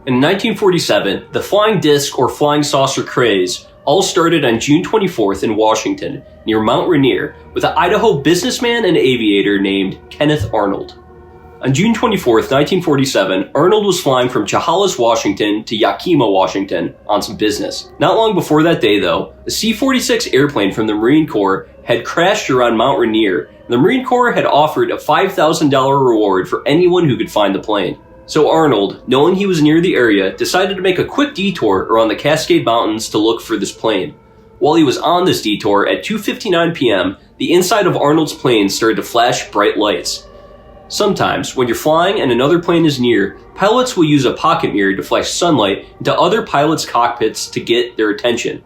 In 1947, the flying disc or flying saucer craze all started on June 24th in Washington, near Mount Rainier, with an Idaho businessman and aviator named Kenneth Arnold. On June 24th, 1947, Arnold was flying from Chehalis, Washington to Yakima, Washington on some business. Not long before that day, though, a C-46 airplane from the Marine Corps had crashed around Mount Rainier, and the Marine Corps had offered a $5,000 reward for anyone who could find the plane. So Arnold, knowing he was near the area, decided to make a quick detour around the Cascade Mountains to look for this plane. While he was on this detour, at 2:59 p.m., the inside of Arnold's plane started to flash bright lights. Sometimes, when you're flying and another plane is near, pilots will use a pocket mirror to flash sunlight into other pilots' cockpits to get their attention.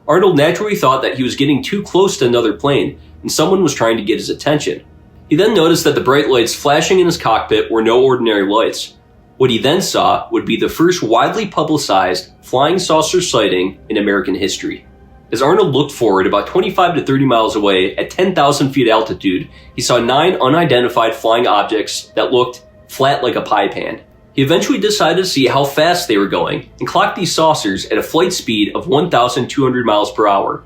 Arnold naturally thought that he was getting too close to another plane, and someone was trying to get his attention. He then noticed that the bright lights flashing in his cockpit were no ordinary lights. What he then saw would be the first widely publicized flying saucer sighting in American history. As Arnold looked forward about 25 to 30 miles away at 10,000 feet altitude, he saw 9 unidentified flying objects that looked flat like a pie pan. He eventually decided to see how fast they were going and clocked these saucers at a flight speed of 1,200 miles per hour.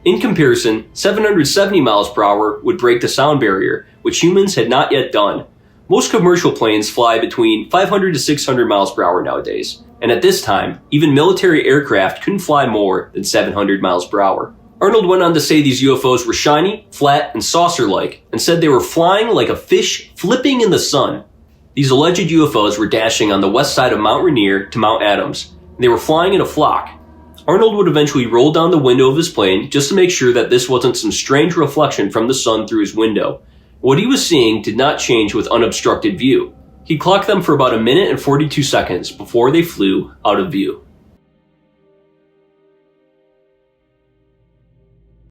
In comparison, 770 miles per hour would break the sound barrier, which humans had not yet done. Most commercial planes fly between 500 to 600 miles per hour nowadays, and at this time, even military aircraft couldn't fly more than 700 miles per hour. Arnold went on to say these UFOs were shiny, flat, and saucer-like, and said they were flying like a fish flipping in the sun. These alleged UFOs were dashing on the west side of Mount Rainier to Mount Adams, and they were flying in a flock. Arnold would eventually roll down the window of his plane just to make sure that this wasn't some strange reflection from the sun through his window. What he was seeing did not change with unobstructed view. He clocked them for about 1 minute and 42 seconds before they flew out of view.